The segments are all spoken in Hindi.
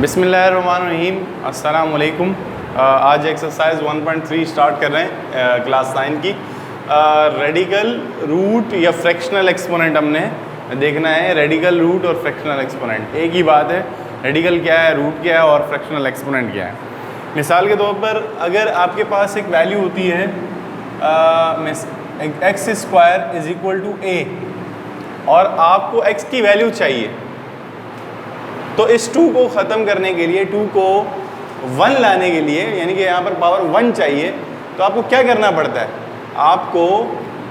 बिस्मिल्लाहिर्रहमानिर्रहीम, अस्सलाम वालेकुम। आज एक्सरसाइज 1.3 स्टार्ट कर रहे हैं क्लास 9 की। रेडिकल रूट या फ्रैक्शनल एक्सपोनेंट हमने देखना है। रेडिकल रूट और फ्रैक्शनल एक्सपोनेंट एक ही बात है। रेडिकल क्या है, रूट क्या है और फ्रैक्शनल एक्सपोनेंट क्या है। मिसाल के तौर पर अगर आपके पास एक वैल्यू होती है X square is equal to A और आपको x की वैल्यू चाहिए, तो इस 2 को ख़त्म करने के लिए, 2 को 1 लाने के लिए, यानी कि यहाँ पर पावर 1 चाहिए, तो आपको क्या करना पड़ता है? आपको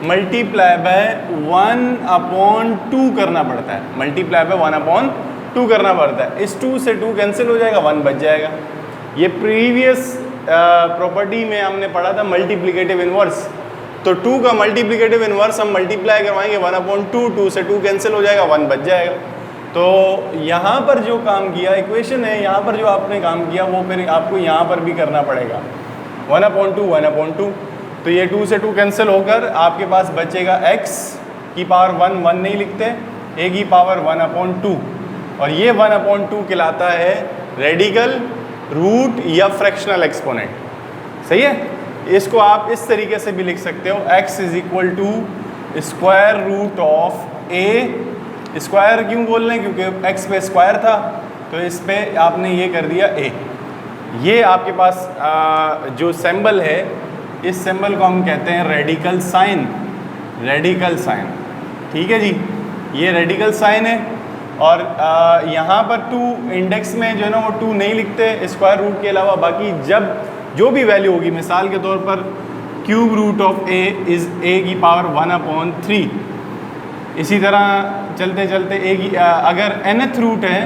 मल्टीप्लाई बाय 1/2 करना पड़ता है। मल्टीप्लाई बाय 1/2 करना पड़ता है। इस 2 से 2 कैंसिल हो जाएगा, 1 बच जाएगा। ये प्रीवियस प्रॉपर्टी में हमने पढ़ा था मल्टीप्लिकेटिव इन्वर्स। तो 2 का मल्टीप्लिकेटिव इन्वर्स हम मल्टीप्लाई करवाएंगे 1/2, 2 से 2 कैंसिल हो जाएगा, 1 बच जाएगा। तो यहाँ पर जो काम किया, इक्वेशन है, यहाँ पर जो आपने काम किया वो फिर आपको यहाँ पर भी करना पड़ेगा 1/2। तो ये 2 से 2 कैंसिल होकर आपके पास बचेगा x की पावर 1 नहीं लिखते, a की पावर 1/2, और ये 1/2 कहलाता है रेडिकल रूट या फ्रैक्शनल एक्सपोनेंट। सही है। इसको आप इस तरीके से भी लिख सकते हो, x is equal to square root of a। Square क्यों बोल रहे हैं? क्योंकि x पे स्क्वायर था, तो इस पे आपने ये कर दिया a। ये आपके पास जो सिंबल है, इस सिंबल को हम कहते हैं रेडिकल साइन। रेडिकल साइन, ठीक है जी, ये रेडिकल साइन है। और यहाँ पर 2 इंडेक्स में जो है ना वो 2 नहीं लिखते स्क्वायर रूट के अलावा। बाकी जब जो भी वैल्यू होगी, मिसाल के तौर पर cube root of a is a की पावर 1/3। इसी तरह चलते चलते अगर nth रूट है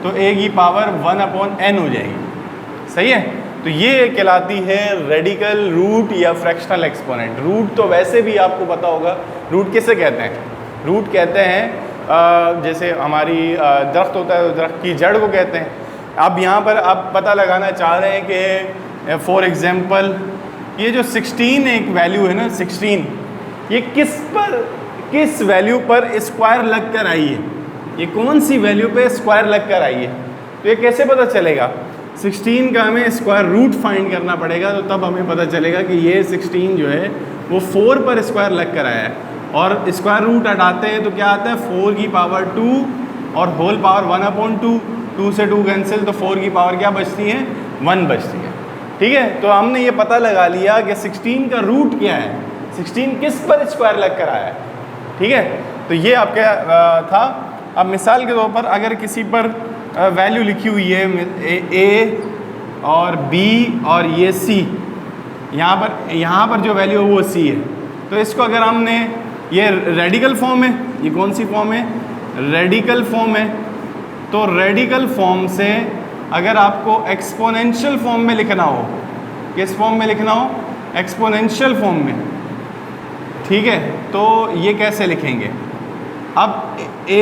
तो a की पावर 1/n हो जाएगी। सही है। तो ये कहलाती है रेडिकल रूट या फ्रैक्शनल एक्सपोनेंट। रूट तो वैसे भी आपको पता होगा, रूट किसे कहते हैं? रूट कहते हैं जैसे हमारी दरख्त होता है, दरख्त की जड़ को कहते हैं। अब यहाँ पर आप पता लगाना चाह रहे हैं कि फॉर एग्जांपल ये जो 16 एक वैल्यू है ना, 16, ये किस वैल्यू पर स्क्वायर लग कर आई है? ये कौन सी वैल्यू पे स्क्वायर लग कर आई है? तो ये कैसे पता चलेगा? 16 का हमें स्क्वायर रूट फाइंड करना पड़ेगा, तो तब हमें पता चलेगा कि ये 16 जो है वो 4 पर स्क्वायर लग कर आया है। और स्क्वायर रूट हटाते हैं तो क्या आता है? 4 की पावर 2 और होल पावर 1/2। 2 से 2 कैंसिल, तो 4 की पावर क्या बचती है? 1 बचती है। ठीक है। तो हमने ये पता लगा लिया कि 16 का रूट क्या है, 16 किस पर स्क्वायर लग कर आया है। ठीक है। तो ये आपका था। अब मिसाल के तौर पर अगर किसी पर वैल्यू लिखी हुई है a और b और ये c, यहाँ पर जो वैल्यू है वो c है, तो इसको अगर हमने, ये रेडिकल फॉर्म है, ये कौन सी फॉर्म है? रेडिकल फॉर्म है। तो रेडिकल फॉर्म से अगर आपको एक्सपोनेंशियल फॉर्म में लिखना हो, किस फॉर्म में लिखना हो? एक्सपोनेंशियल फॉर्म में। ठीक है। तो ये कैसे लिखेंगे? अब a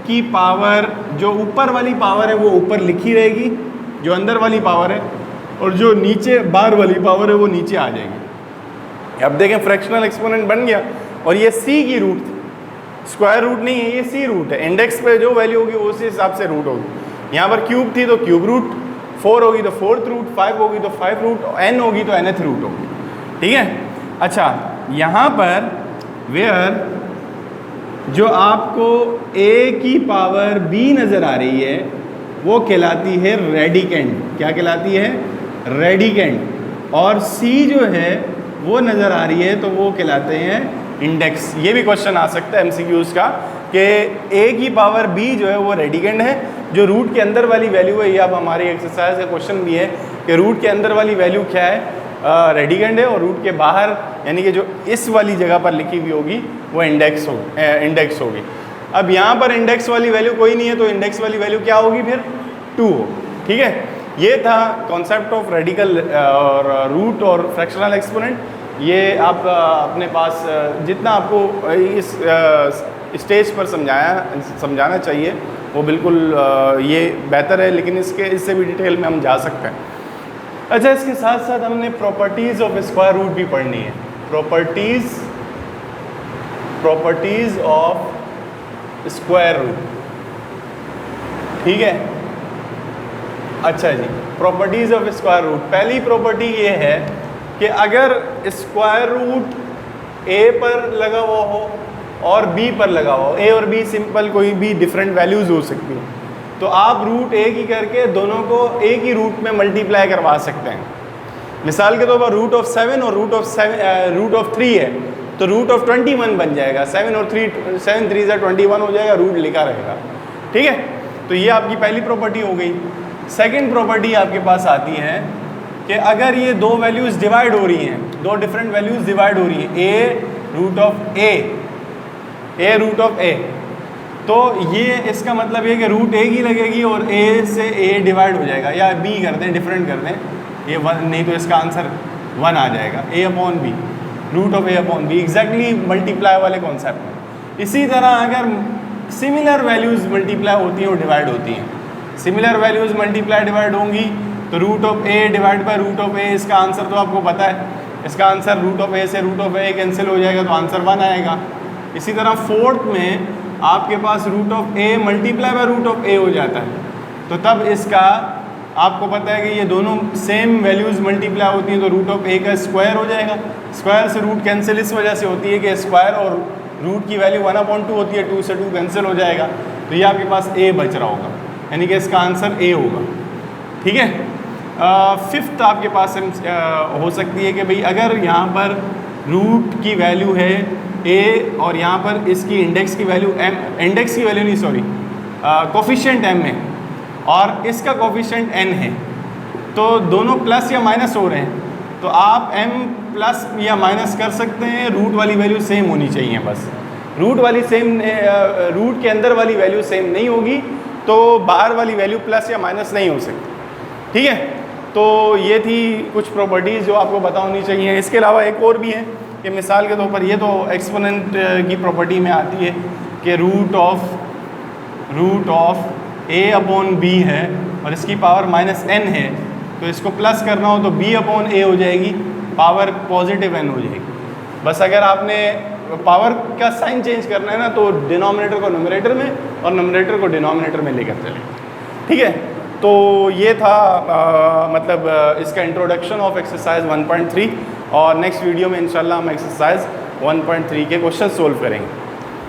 की पावर, जो ऊपर वाली पावर है वो ऊपर लिखी रहेगी, जो अंदर वाली पावर है, और जो नीचे बाहर वाली पावर है वो नीचे आ जाएगी। अब देखें फ्रैक्शनल एक्सपोनेंट बन गया, और ये c की रूट, स्क्वायर रूट नहीं है, ये c रूट है। इंडेक्स पे जो वैल्यू होगी उसी हिसाब से रूट होगी। यहाँ पर क्यूब थी तो क्यूब रूट, 4 होगी तो 4th रूट, 5 होगी तो 5 रूट, n होगी तो nth रूट होगी। ठीक है। अच्छा, यहाँ पर वेयर जो आपको a की पावर b नज़र आ रही है वो कहलाती है रेडिकेंड। क्या कहलाती है? रेडिकेंड। और c जो है वो नज़र आ रही है तो वो कहलाते हैं इंडेक्स। ये भी क्वेश्चन आ सकता है MCQs का कि a की पावर b जो है वो रेडिकेंड है। जो रूट के अंदर वाली वैल्यू है, ये अब हमारी एक्सरसाइज का क्वेश्चन भी है कि रूट के अंदर वाली वैल्यू क्या है? रेडिकेंड है। और रूट के बाहर, यानी कि जो इस वाली जगह पर लिखी हुई होगी वो इंडेक्स होगी। अब यहाँ पर इंडेक्स वाली वैल्यू कोई नहीं है, तो इंडेक्स वाली वैल्यू क्या होगी फिर? 2 हो। ठीक है। ये था कॉन्सेप्ट ऑफ रेडिकल और रूट और फ्रैक्शनल एक्सपोनेंट। ये आप अपने पास जितना आपको इस स्टेज पर समझाना चाहिए वो बिल्कुल ये बेहतर है, लेकिन इससे भी डिटेल में हम जा सकते हैं। अच्छा, इसके साथ साथ हमने प्रॉपर्टीज़ ऑफ स्क्वायर रूट भी पढ़नी है। Properties of square root. ठीक है। अच्छा जी, प्रॉपर्टीज़ ऑफ स्क्वायर रूट। पहली प्रॉपर्टी ये है कि अगर स्क्वायर रूट ए पर लगा हुआ हो और बी पर लगा हुआ हो, ए और बी सिंपल कोई भी डिफरेंट वैल्यूज़ हो सकती हैं, तो आप रूट ए की करके दोनों को एक ही रूट में मल्टीप्लाई करवा सकते हैं। मिसाल के तौर पर रूट ऑफ 7 और रूट ऑफ 3 है, तो रूट ऑफ 21 बन जाएगा। 7 और 7 3 21 हो जाएगा, रूट लिखा रहेगा। ठीक है, तो ये आपकी पहली प्रॉपर्टी हो गई। सेकंड प्रॉपर्टी आपके पास आती है कि अगर ये दो वैल्यूज़ डिवाइड हो रही हैं, दो डिफरेंट वैल्यूज़ डिवाइड हो रही हैं, ए रूट ऑफ ए, तो ये इसका मतलब ये कि रूट ए की लगेगी और ए से ए डिवाइड हो जाएगा, या बी कर दें, डिफरेंट कर दें, ये 1 नहीं तो इसका आंसर 1 आ जाएगा। A upon B, root of A upon B, exactly multiply वाले कॉन्सेप्ट में। इसी तरह अगर सिमिलर वैल्यूज़ मल्टीप्लाई होती हैं और डिवाइड होती हैं, सिमिलर वैल्यूज़ मल्टीप्लाई डिवाइड होंगी तो root of A divide by root of A, इसका आंसर तो आपको पता है, इसका आंसर रूट ऑफ ए से रूट ऑफ ए कैंसिल हो जाएगा तो आंसर 1 आएगा। इसी तरह फोर्थ में आपके पास root of A multiply by root of A हो जाता है, तो तब इसका आपको पता है कि ये दोनों सेम वैल्यूज़ मल्टीप्लाई होती हैं तो रूट ऑफ ए का स्क्वायर हो जाएगा। स्क्वायर से रूट कैंसिल इस वजह से होती है कि स्क्वायर और रूट की वैल्यू 1/2 होती है, 2 से 2 कैंसिल हो जाएगा, तो ये आपके पास ए बच रहा होगा, यानी कि इसका आंसर ए होगा। ठीक है, फिफ्थ आपके पास हो सकती है कि भाई अगर यहाँ पर रूट की वैल्यू है ए और यहाँ पर इसकी इंडेक्स की वैल्यू एम, इंडेक्स की वैल्यू नहीं सॉरी, कोफिशिएंट एम है और इसका कोफिशिएंट एन है, तो दोनों प्लस या माइनस हो रहे हैं, तो आप m प्लस या माइनस कर सकते हैं, रूट वाली वैल्यू सेम होनी चाहिए बस। रूट के अंदर वाली वैल्यू सेम नहीं होगी तो बाहर वाली वैल्यू प्लस या माइनस नहीं हो सकती। ठीक है, तो ये थी कुछ प्रॉपर्टीज़ जो आपको पता होनी चाहिए। इसके अलावा एक और भी है कि मिसाल के तौर पर ये तो एक्सपोनेंट की प्रॉपर्टी में आती है कि root of a upon b है और इसकी पावर -n है, तो इसको प्लस करना हो तो b अपॉन a हो जाएगी, पावर पॉजिटिव n हो जाएगी। बस अगर आपने पावर का साइन चेंज करना है ना, तो डिनोमिनेटर को न्यूमरेटर में और न्यूमरेटर को डिनोमिनेटर में लेकर चलें। ठीक है, तो ये था इसका इंट्रोडक्शन ऑफ एक्सरसाइज 1.3 और नेक्स्ट वीडियो में इंशाल्लाह हम एक्सरसाइज 1.3 के क्वेश्चन सोल्व करेंगे।